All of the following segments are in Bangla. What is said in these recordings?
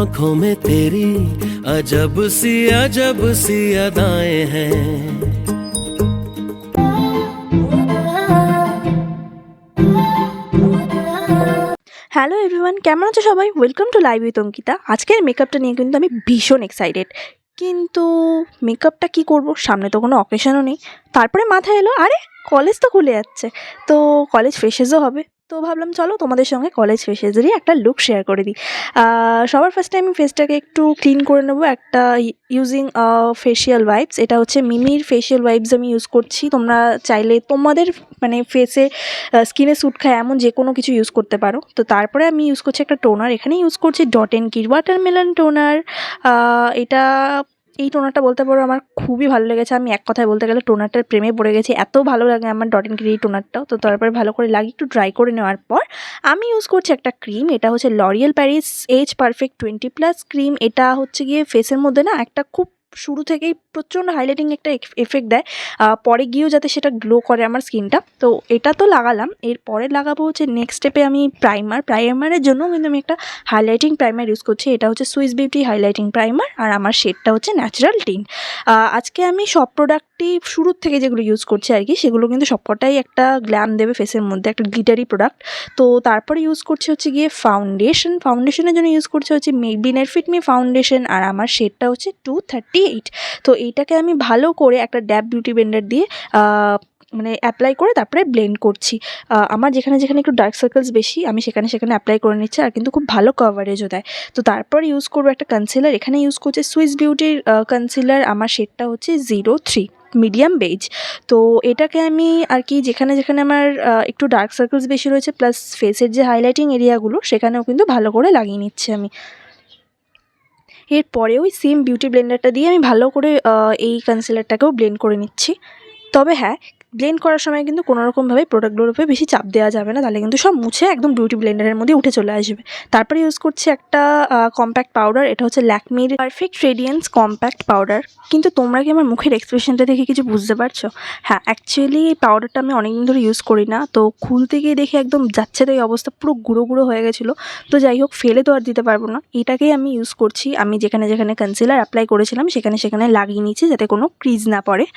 आंखों में तेरी अजब सी अदाएं हैं। হ্যালো এভরিওয়ান, কেমন আছো সবাই? Welcome to live with Ankita. আজকের মেকআপটা নিয়ে কিন্তু আমি ভীষণ এক্সাইটেড, কিন্তু মেকআপটা কি করব, সামনে তো কোনো অকেশনও নেই। তারপরে মাথায় এলো, আরে কলেজ তো খুলে যাচ্ছে, তো কলেজ ফ্রেশেসও হবে। তো ভাবলাম চলো তোমাদের সঙ্গে কলেজ ফ্রেশেসেরই একটা লুক শেয়ার করে দিই। সবার ফার্স্টে আমি ফেসটাকে একটু ক্লিন করে নেবো একটা ইউজিং ফেশিয়াল ওয়াইপস। এটা হচ্ছে মিমির ফেশিয়াল ওয়াইপস আমি ইউজ করছি। তোমরা চাইলে তোমাদের মানে ফেসে স্কিনে স্যুট খায় এমন যে কোনো কিছু ইউজ করতে পারো। তো তারপরে আমি ইউজ করছি একটা টোনার, এখানে ইউজ করছি Thankyou ওয়াটারমেলন টোনার। এই টোনারটা বলতে পারো আমার খুবই ভালো লেগেছে। আমি এক কথায় বলতে গেলে টোনারটার প্রেমে পড়ে গেছি, এত ভালো লাগে আমার Thankyou এই টোনারটাও। তো তারপরে ভালো করে লাগিয়ে একটু ড্রাই করে নেওয়ার পর আমি ইউজ করছি একটা ক্রিম। এটা হচ্ছে L'Oreal Paris age perfect 20+ cream. এটা হচ্ছে গিয়ে ফেসের মধ্যে না একটা খুব শুরু থেকেই প্রচণ্ড হাইলাইটিং একটা এফেক্ট দেয়, পরে গিয়েও যাতে সেটা গ্লো করে আমার স্কিনটা। তো এটা তো লাগালাম, এরপরে লাগাবো হচ্ছে নেক্সট স্টেপে আমি প্রাইমারের জন্য কিন্তু আমি একটা হাইলাইটিং প্রাইমার ইউজ করছি। এটা হচ্ছে সুইস বিউটি হাইলাইটিং প্রাইমার, আর আমার শেডটা হচ্ছে ন্যাচারাল টিন। আজকে আমি সব প্রোডাক্টই শুরুর থেকে যেগুলো ইউজ করছি আর কি, সেগুলো কিন্তু সবকটাই একটা গ্ল্যাম দেবে ফেসের মধ্যে, একটা গ্লিটারি প্রোডাক্ট। তো তারপরে ইউজ করছি হচ্ছে গিয়ে ফাউন্ডেশনের জন্য ইউজ করছি হচ্ছে মেবলিনের ফিট মি ফাউন্ডেশন, আর আমার শেডটা হচ্ছে 238। তো এইটাকে আমি ভালো করে একটা ড্যাব বিউটি ব্লেন্ডার দিয়ে মানে অ্যাপ্লাই করে তারপরে ব্লেন্ড করছি। আমার যেখানে যেখানে একটু ডার্ক সার্কেলস বেশি আমি সেখানে অ্যাপ্লাই করে নিচ্ছি, আর কিন্তু খুব ভালো কভারেজও দেয়। তো তারপর ইউজ করবো একটা কনসিলার, এখানে ইউজ করছি সুইস বিউটির কনসিলার। আমার শেডটা হচ্ছে 03 মিডিয়াম বেজ। তো এটাকে আমি আর কি যেখানে যেখানে আমার একটু ডার্ক সার্কেলস বেশি রয়েছে প্লাস ফেসের যে হাইলাইটিং এরিয়াগুলো সেখানেও কিন্তু ভালো করে লাগিয়ে নিচ্ছি আমি। এরপরে ওই সেম বিউটি ব্লেন্ডারটা দিয়ে আমি ভালো করে এই কনসিলারটাকেও ব্লেন্ড করে নিচ্ছি। তবে হ্যাঁ, ব্লেন্ড করার সময় কিন্তু কোনোরকমভাবে প্রোডাক্টগুলোর উপরে বেশি চাপ দেওয়া যাবে না, তাহলে কিন্তু সব মুছে একদম বিউটি ব্লেন্ডারের মধ্যে উঠে চলে আসবে। তারপরে ইউজ করছি একটা কম্প্যাক্ট পাউডার, এটা হচ্ছে ল্যাকমির পারফেক্ট রেডিয়েন্স কম্প্যাক্ট পাউডার। কিন্তু তোমরা কি আমার মুখের এক্সপ্রেশনটা দেখে কিছু বুঝতে পারছো? হ্যাঁ, অ্যাকচুয়ালি এই পাউডারটা আমি অনেকদিন ধরে ইউজ করি না, তো খুলতে গিয়ে দেখে একদম যাচ্ছে তাই অবস্থা, পুরো গুঁড়ো গুঁড়ো হয়ে গেছিলো। তো যাই হোক, ফেলে তো আর দিতে পারবো না, এটাকেই আমি ইউজ করছি। আমি যেখানে যেখানে কনসিলার অ্যাপ্লাই করেছিলাম সেখানে লাগিয়ে নিচ্ছি যাতে কোনো ক্রিজ না পড়ে।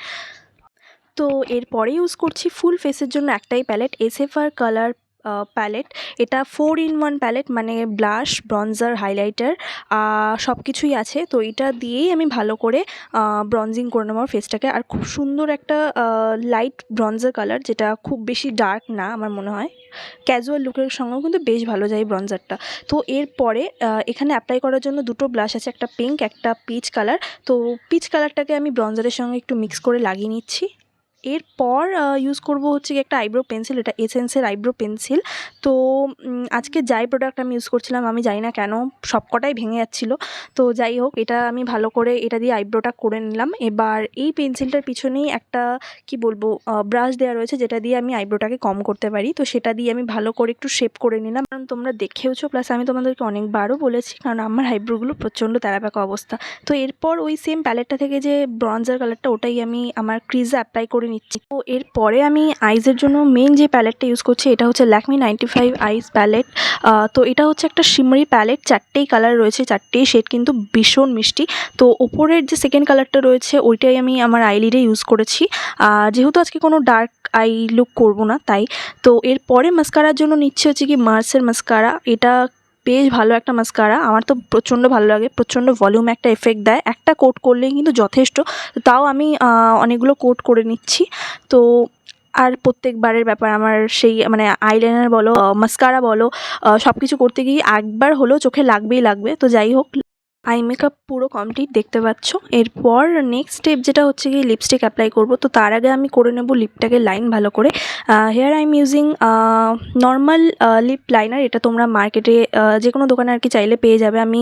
তো এরপরে ইউজ করছি ফুল ফেসের জন্য একটাই প্যালেট, এসএফআর কালার প্যালেট। এটা 4-in-1 প্যালেট, মানে ব্লাশ, ব্রঞ্জার, হাইলাইটার সব কিছুই আছে। তো এটা দিয়েই আমি ভালো করে ব্রঞ্জিং করে নেবো আমার ফেসটাকে। আর খুব সুন্দর একটা লাইট ব্রঞ্জার কালার, যেটা খুব বেশি ডার্ক না আমার মনে হয়, ক্যাজুয়াল লুকের সঙ্গেও কিন্তু বেশ ভালো যায় এই ব্রঞ্জারটা। তো এরপরে এখানে অ্যাপ্লাই করার জন্য দুটো ব্লাশ আছে, একটা পিঙ্ক একটা পিচ কালার। তো পিচ কালারটাকে আমি ব্রঞ্জারের সঙ্গে একটু মিক্স করে লাগিয়ে নিচ্ছি। এরপর ইউজ করব হচ্ছে কি একটা আইব্রো পেন্সিল, এটা এসেন্সের আইব্রো পেন্সিল। তো আজকে যাই প্রোডাক্ট আমি ইউজ করছিলাম, আমি জানি না কেন সবকটাই ভেঙে যাচ্ছিলো। তো যাই হোক, এটা আমি ভালো করে এটা দিয়ে আইব্রোটা করে নিলাম। এবার এই পেন্সিলটার পিছনেই একটা কি বলবো ব্রাশ দেওয়া রয়েছে, যেটা দিয়ে আমি আইব্রোটাকে কম করতে পারি। তো সেটা দিয়ে আমি ভালো করে একটু শেপ করে নিলাম, কারণ তোমরা দেখেওছো প্লাস আমি তোমাদেরকে অনেকবারও বলেছি, কারণ আমার আইব্রোগুলো প্রচণ্ড তেড়াপাকা অবস্থা। তো এরপর ওই সেম প্যালেটটা থেকে যে ব্রঞ্জার কালারটা, ওটাই আমি আমার ক্রিজে অ্যাপ্লাই করে নিচ্ছি। তো এরপরে আমি আইজের জন্য মেন যে প্যালেটটা ইউজ করছি, এটা হচ্ছে ল্যাকমি 95 আইস প্যালেট। তো এটা হচ্ছে একটা শিমারি প্যালেট, 4টেই কালার রয়েছে, 4টেই শেড কিন্তু ভীষণ মিষ্টি। তো ওপরের যে সেকেন্ড কালারটা রয়েছে ওইটাই আমি আমার আইলিডে ইউজ করেছি, যেহেতু আজকে কোনো ডার্ক আই লুক করব না তাই। তো এরপরে মাস্কারার জন্য নিচ্ছে হচ্ছে কি মার্সের মাস্কারা। এটা বেশ ভালো একটা মাস্কারা, আমার তো প্রচণ্ড ভালো লাগে, প্রচণ্ড ভলিউম একটা এফেক্ট দেয়, একটা কোট করলেই কিন্তু যথেষ্ট। তাও আমি অনেকগুলো কোট করে নিচ্ছি। তো আর প্রত্যেকবারের ব্যাপার আমার সেই মানে আইলাইনার বলো মাস্কারা বলো সব কিছু করতে গিয়ে একবার হলেও চোখে লাগবেই লাগবে। তো যাই হোক, আই মেকআপ পুরো কমপ্লিট দেখতে পাচ্ছ। এরপর নেক্সট স্টেপ যেটা হচ্ছে কি লিপস্টিক অ্যাপ্লাই করব। তো তার আগে আমি করে নেব লিপটাকে লাইন ভালো করে। Here I am using normal lip liner, এটা তোমরা মার্কেটে যে কোনো দোকানে আর কি চাইলে পেয়ে যাবে। আমি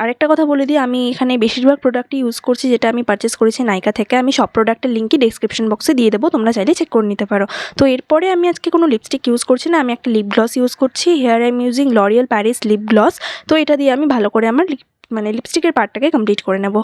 আরেকটা কথা বলে দিই, আমি এখানে বেশিরভাগ প্রোডাক্টই ইউজ করছি যেটা আমি পারচেস করেছি নাইকা থেকে। আমি সব প্রোডাক্টের লিঙ্কই ডেসক্রিপশন বক্সে দিয়ে দেবো, তোমরা চাইলে চেক করে নিতে পারো। তো এরপরে আমি আজকে কোনো লিপস্টিক ইউজ করছি না, আমি একটা লিপ গ্লস ইউজ করছি। Here I am using L'Oreal Paris lip gloss. তো এটা দিয়ে আমি ভালো করে আমার মানে লিপস্টিকের পার্টটাকে কমপ্লিট করে নেব।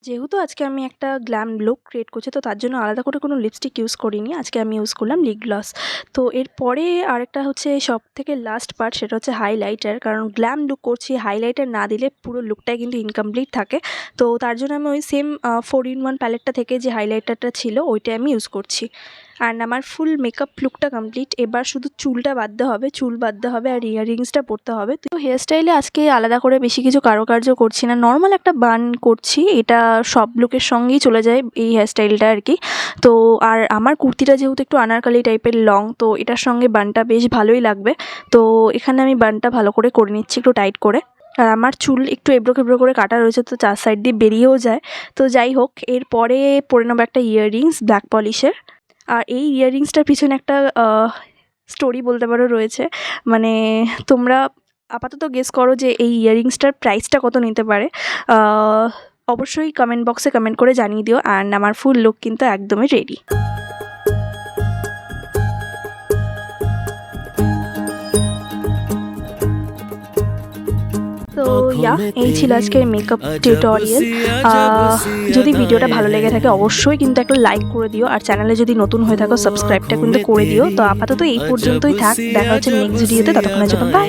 যেহেতু আজকে আমি একটা গ্ল্যাম লুক ক্রিয়েট করছি, তো তার জন্য আলাদা করে কোনো লিপস্টিক ইউজ করিনি। আজকে আমি ইউজ করলাম লিপ গ্লস। তো এরপরে আরেকটা হচ্ছে সবথেকে লাস্ট পার্ট, সেটা হচ্ছে হাইলাইটার। কারণ গ্ল্যাম লুক করছি, হাইলাইটার না দিলে পুরো লুকটাই কিন্তু ইনকমপ্লিট থাকে। তো তার জন্য আমি ওই সেম 4-in-1 প্যালেটটা থেকে যে হাইলাইটারটা ছিল ওইটাই আমি ইউজ করছি। অ্যান্ড আমার ফুল মেকআপ লুকটা কমপ্লিট। এবার শুধু চুলটা বাঁধতে হবে, চুল বাঁধতে হবে আর ইয়াররিংসটা পরতে হবে। তো হেয়ার স্টাইলে আজকে আলাদা করে বেশি কিছু কারুকার্য করছি না, নর্মাল একটা বান করছি। এটা সব লুকের সঙ্গেই চলে যায় এই হেয়ার স্টাইলটা আর কি। তো আর আমার কুর্তিটা যেহেতু একটু আনারকলি টাইপের লং, তো এটার সঙ্গে বানটা বেশ ভালোই লাগবে। তো এখানে আমি বানটা ভালো করে নিচ্ছি একটু টাইট করে। আর আমার চুল একটু এবড়ো খেবড়ো করে কাটা রয়েছে, তো 4 সাইড দিয়ে বেরিয়েও যায়। তো যাই হোক, এরপরে পরে নেবো একটা ইয়াররিংস ব্ল্যাক পলিশের। আর এই ইয়াররিংসটার পিছনে একটা স্টোরি বলতে পারো রয়েছে। মানে তোমরা আপাতত গেস করো যে এই ইয়াররিংসটার প্রাইসটা কত নিতে পারে। অবশ্যই কমেন্ট বক্সে কমেন্ট করে জানিয়ে দিও। অ্যান্ড আমার ফুল লুক কিন্তু একদমই রেডি। তো এই ছিল আজকের মেকআপ টিউটোরিয়াল। যদি ভিডিওটা ভালো লেগে থাকে অবশ্যই কিন্তু একটা লাইক করে দিও, আর চ্যানেলে যদি নতুন হয়ে থাকো সাবস্ক্রাইবটা কিন্তু করে দিও। তো আপাতত এই পর্যন্তই থাক, দেখা হচ্ছে নেক্সট ভিডিওতে। ততক্ষণের জন্য বাই।